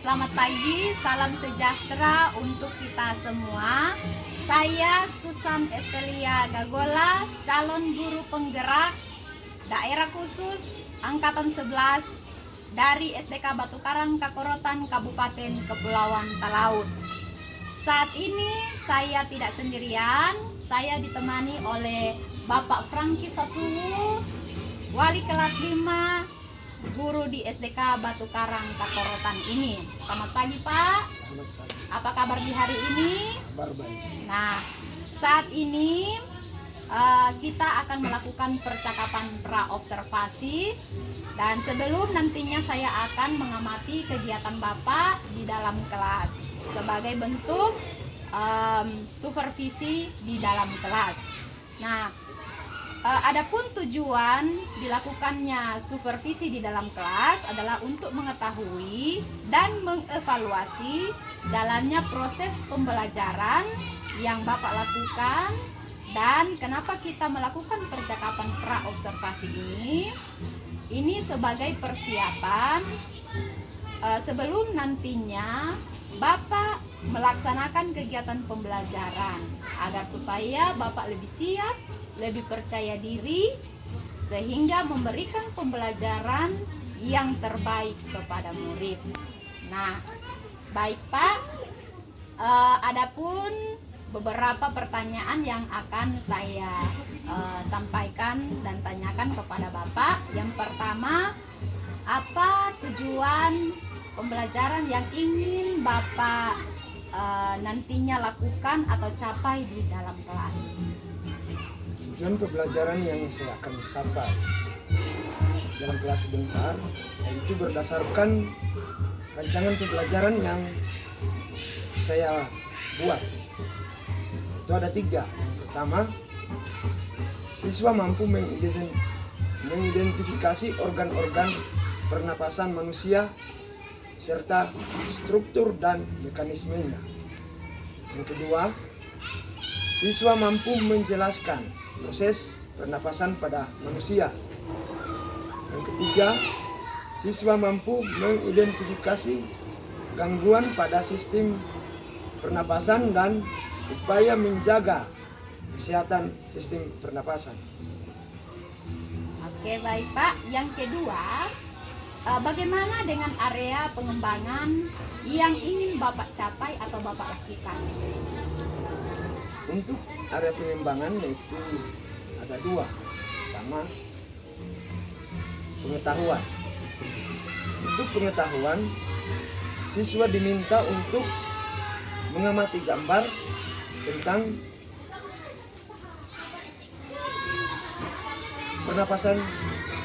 Selamat pagi, salam sejahtera untuk kita semua. Saya Susan Estelia Gagola, calon guru penggerak daerah khusus Angkatan 11 dari SDK Batu Karang Kakorotan, Kabupaten Kepulauan Talaut. Saat ini saya tidak sendirian, saya ditemani oleh Bapak Franky Sasuwu, Wali kelas 5, guru di SDK Batu Karang Kakorotan ini. Selamat pagi Pak. Selamat pagi. Apa kabar di hari ini? Kabar baik. Nah, saat ini kita akan melakukan percakapan pra-observasi. Dan sebelum nantinya saya akan mengamati kegiatan Bapak di dalam kelas sebagai bentuk supervisi di dalam kelas. Nah, adapun tujuan dilakukannya supervisi di dalam kelas adalah untuk mengetahui dan mengevaluasi jalannya proses pembelajaran yang Bapak lakukan dan kenapa kita melakukan percakapan pra-observasi ini. Ini sebagai persiapan sebelum nantinya Bapak melaksanakan kegiatan pembelajaran agar supaya Bapak lebih siap, lebih percaya diri sehingga memberikan pembelajaran yang terbaik kepada murid. Nah, baik Pak, adapun beberapa pertanyaan yang akan saya sampaikan dan tanyakan kepada Bapak. Yang pertama, apa tujuan pembelajaran yang ingin Bapak nantinya lakukan atau capai di dalam kelas? Tujuan pembelajaran yang saya akan capai dalam kelas sebentar yaitu berdasarkan rancangan pembelajaran yang saya buat. Itu ada 3. Yang pertama, siswa mampu mengidentifikasi organ-organ pernapasan manusia serta struktur dan mekanismenya. Yang kedua, siswa mampu menjelaskan proses pernapasan pada manusia. Yang ketiga, siswa mampu mengidentifikasi gangguan pada sistem pernapasan dan upaya menjaga kesehatan sistem pernapasan. Oke, baik Pak. Yang kedua, bagaimana dengan area pengembangan yang ingin Bapak capai atau Bapak lakukan? Untuk area pengembangan yaitu ada 2. Pertama, pengetahuan. Untuk pengetahuan, siswa diminta untuk mengamati gambar tentang pernapasan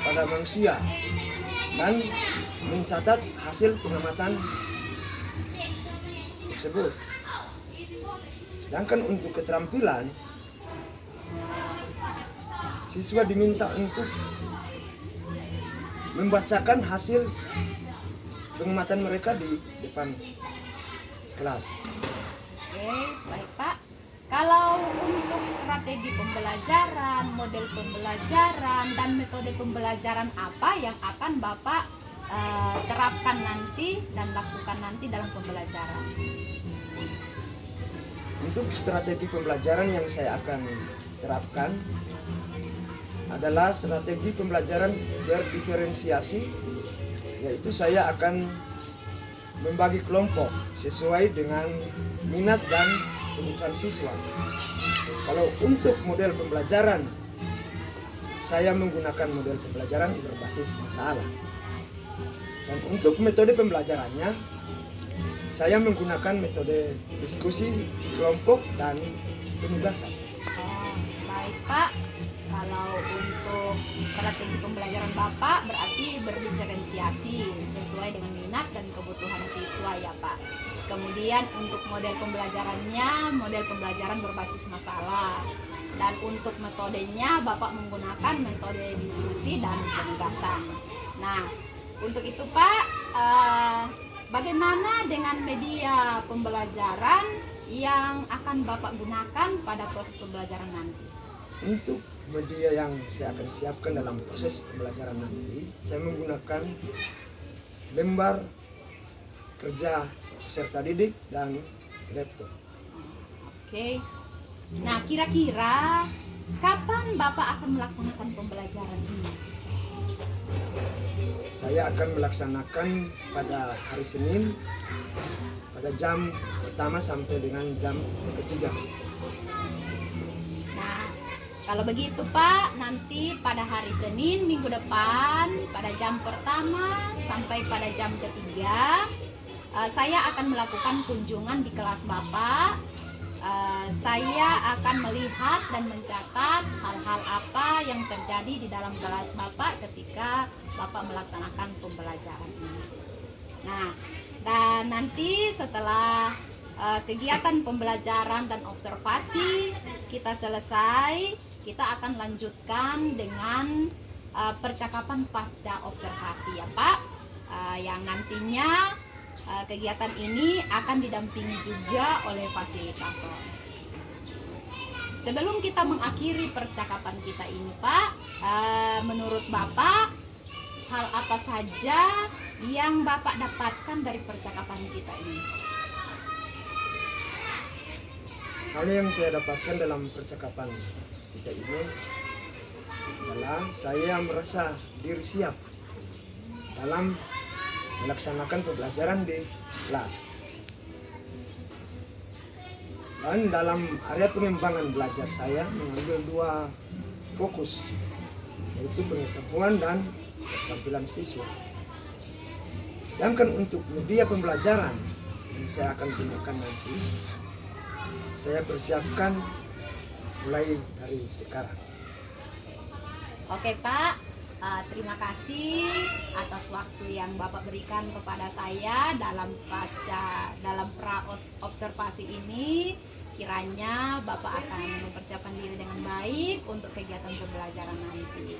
pada manusia dan mencatat hasil pengamatan tersebut. Sedangkan untuk keterampilan, siswa diminta untuk membacakan hasil pengamatan mereka di depan kelas. Oke, baik Pak. Kalau untuk strategi pembelajaran, model pembelajaran, dan metode pembelajaran apa yang akan Bapak terapkan nanti dan lakukan nanti dalam pembelajaran? Untuk strategi pembelajaran yang saya akan terapkan adalah strategi pembelajaran berdiferensiasi, yaitu saya akan membagi kelompok sesuai dengan minat dan kebutuhan siswa. Kalau untuk model pembelajaran, saya menggunakan model pembelajaran berbasis masalah. Dan untuk metode pembelajarannya, saya menggunakan metode diskusi kelompok dan penugasan. Baik Pak, kalau untuk strategi pembelajaran Bapak berarti berdiferensiasi sesuai dengan minat dan kebutuhan siswa ya Pak. Kemudian untuk model pembelajarannya, model pembelajaran berbasis masalah. Dan untuk metodenya Bapak menggunakan metode diskusi dan penugasan. Nah, untuk itu Pak, bagaimana dengan media pembelajaran yang akan Bapak gunakan pada proses pembelajaran nanti? Untuk media yang saya akan siapkan dalam proses pembelajaran nanti, saya menggunakan lembar kerja peserta didik dan rektor. Oke. Nah, kira-kira kapan Bapak akan melaksanakan pembelajaran ini? Saya akan melaksanakan pada hari Senin pada jam pertama sampai dengan jam ketiga. Nah, kalau begitu Pak, nanti pada hari Senin minggu depan pada jam pertama sampai pada jam ketiga saya akan melakukan kunjungan di kelas Bapak. Saya akan melihat dan mencatat hal-hal apa yang terjadi di dalam kelas Bapak ketika Bapak melaksanakan pembelajaran ini. Nah, dan nanti setelah kegiatan pembelajaran dan observasi kita selesai, kita akan lanjutkan dengan percakapan pasca observasi ya Pak, yang nantinya kegiatan ini akan didampingi juga oleh fasilitator. Sebelum kita mengakhiri percakapan kita ini Pak, menurut Bapak hal apa saja yang Bapak dapatkan dari percakapan kita ini? Hal yang saya dapatkan dalam percakapan kita ini adalah saya merasa diri siap dalam melaksanakan pembelajaran di kelas. Dan dalam area pengembangan belajar saya mengambil dua fokus, yaitu pengetahuan dan keterampilan siswa. Sedangkan untuk media pembelajaran yang saya akan gunakan nanti, saya persiapkan mulai dari sekarang. Oke Pak, terima kasih atas waktu yang Bapak berikan kepada saya dalam observasi ini. Kiranya Bapak akan mempersiapkan diri dengan baik untuk kegiatan pembelajaran nanti.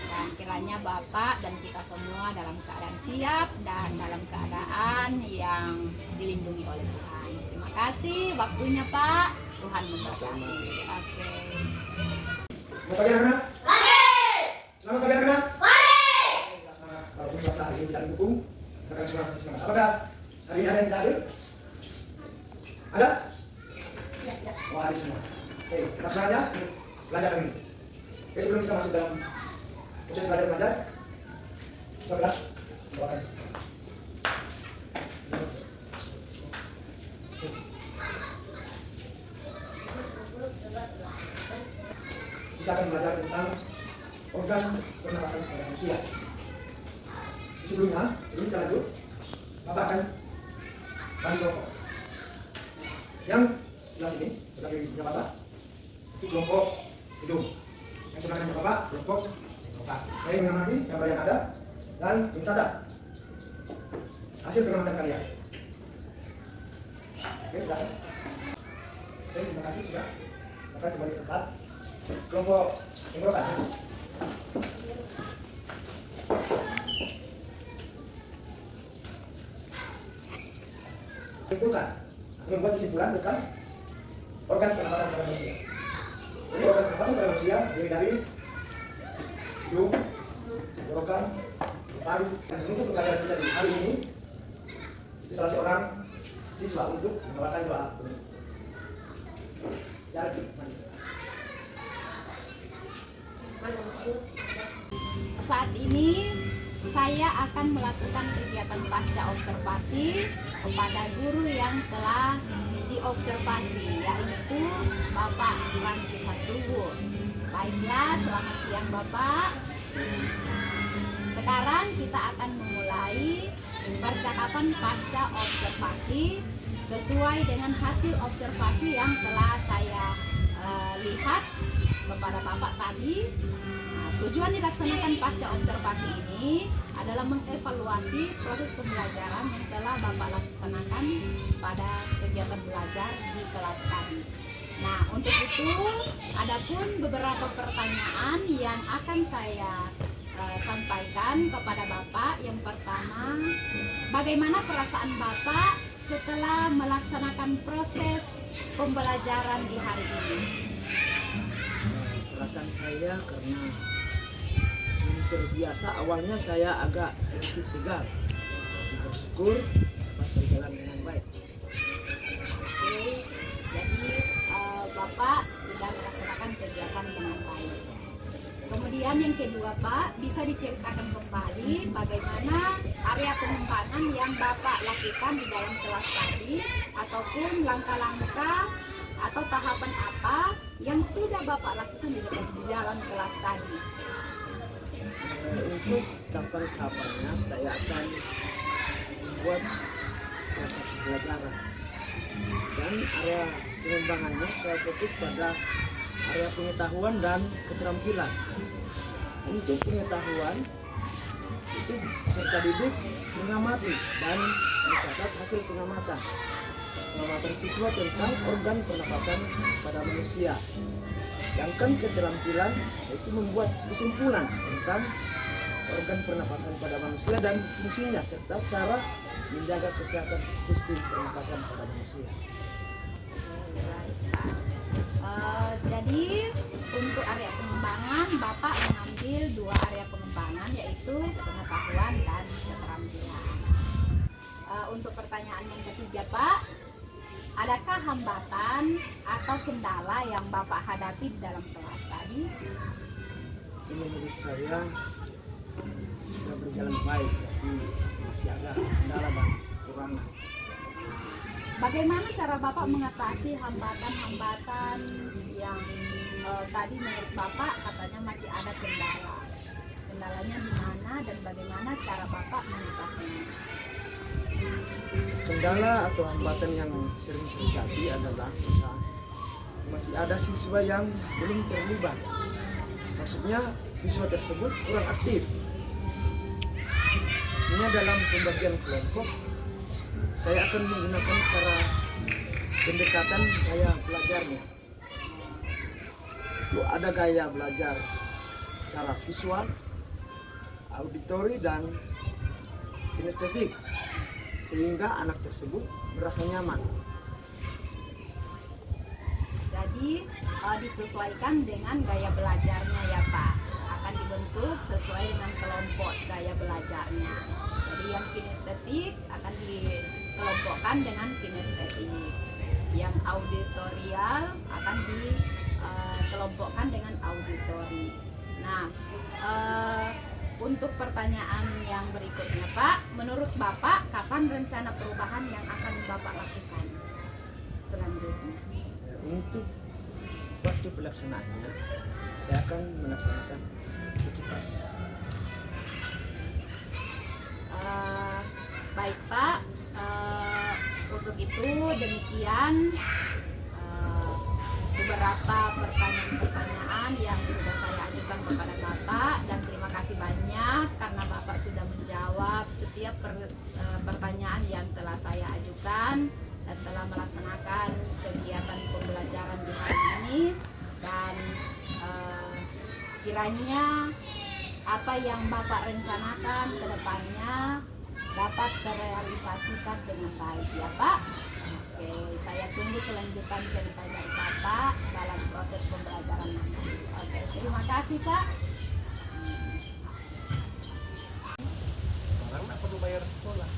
Dan kiranya Bapak dan kita semua dalam keadaan siap dan dalam keadaan yang dilindungi oleh Tuhan. Terima kasih waktunya Pak. Tuhan memberkati. Oke. Selamat pagi anak-anak. Selamat pagi anak-anak. Walaupun puasa hari ini tidak didukung, rekan semua masih semangat. Apakah hari ini ada yang tidak hadir? Ada? Oh, hadir semua. Oke, langsung aja belajar hari ini. Oke, sebelum kita masuk dalam proses belajar, kita kelas bawakan. Kita akan belajar tentang organ pernapasan pada manusia. Sebelum kita lanjut, Bapak akan bagi kelompok. Yang sebelah sini, sebelah kirinya Bapak, itu kelompok hidung. Yang sebelah kanannya Bapak, kelompok otak. Saya mengamati gambar yang ada dan mencatat hasil pengamatan kalian. Oke, silakan. Oke, terima kasih sudah. Silakan kembali ke tempat. Kelompok tenggorokan. Menyimpulkan atau membuat kesimpulan tentang organ pernapasan pada manusia. Jadi organ pernapasan pada manusia terdiri dari hidung, tenggorokan, paru. Dan untuk pembelajaran kita di hari ini, itu salah seorang siswa untuk membawakan doa penutup. Jarak mandi. Saat ini saya akan melakukan kegiatan pasca observasi kepada guru yang telah diobservasi, yaitu Bapak Ranti Sasuwun. Baiklah, selamat siang Bapak. Sekarang kita akan memulai percakapan pasca observasi sesuai dengan hasil observasi yang telah saya lihat kepada Bapak tadi. Tujuan dilaksanakan pasca observasi ini adalah mengevaluasi proses pembelajaran yang telah Bapak laksanakan pada kegiatan belajar di kelas tadi. Nah, untuk itu adapun beberapa pertanyaan yang akan saya sampaikan kepada Bapak. Yang pertama, bagaimana perasaan Bapak setelah melaksanakan proses pembelajaran di hari ini? Perasaan saya karena terbiasa, awalnya saya agak sedikit tegang, tapi bersyukur dapat Dan yang kedua Pak, bisa diceritakan kembali bagaimana area pengembangan yang Bapak lakukan di dalam kelas tadi, ataupun langkah-langkah atau tahapan apa yang sudah Bapak lakukan di dalam kelas tadi. Untuk tahapan-tahapannya saya akan buat proses pelajaran, dan area pengembangannya saya fokus pada area pengetahuan dan keterampilan. Untuk pengetahuan itu peserta didik mengamati dan mencatat hasil pengamatan siswa tentang organ pernapasan pada manusia. Sedangkan keterampilan itu membuat kesimpulan tentang organ pernapasan pada manusia dan fungsinya serta cara menjaga kesehatan sistem pernapasan pada manusia. Jadi untuk area pengembangan Bapak mengambil 2 area pengembangan, yaitu pengetahuan dan keterampilan. Untuk pertanyaan yang ketiga Pak, adakah hambatan atau kendala yang Bapak hadapi di dalam kelas tadi? Menurut saya sudah berjalan baik, tapi masih ada kendala dan kekurangan. Bagaimana cara Bapak mengatasi hambatan-hambatan yang tadi menurut Bapak katanya masih ada kendala? Kendalanya di mana dan bagaimana cara Bapak mengatasinya? Kendala atau hambatan yang sering terjadi adalah masih ada siswa yang belum terlibat. Maksudnya siswa tersebut kurang aktif. Maksudnya dalam pembagian kelompok saya akan menggunakan cara pendekatan gaya belajarnya. Itu ada gaya belajar cara visual, auditori, dan kinestetik, sehingga anak tersebut merasa nyaman. Jadi disesuaikan dengan gaya belajarnya ya Pak. Akan dibentuk sesuai dengan kelompok gaya belajarnya. Jadi yang kinestetik akan dikelompokkan dengan kinestetik. Yang auditorial akan dikelompokkan dengan auditori. Nah, untuk pertanyaan yang berikutnya Pak, menurut Bapak kapan rencana perubahan yang akan Bapak lakukan selanjutnya? Untuk waktu pelaksanaannya saya akan melaksanakan secepatnya. Baik Pak, untuk itu demikian beberapa pertanyaan-pertanyaan yang sudah saya ajukan kepada Bapak, dan terima kasih banyak karena Bapak sudah menjawab setiap pertanyaan yang telah saya ajukan dan telah melaksanakan kegiatan pembelajaran di hari ini. Dan kiranya apa yang Bapak rencanakan ke depannya dapat terrealisasikan dengan baik ya Pak. Oke, saya tunggu kelanjutan cerita dari Bapak dalam proses pembelajaran nanti. Oke, terima kasih Pak. Orang tak perlu bayar sekolah.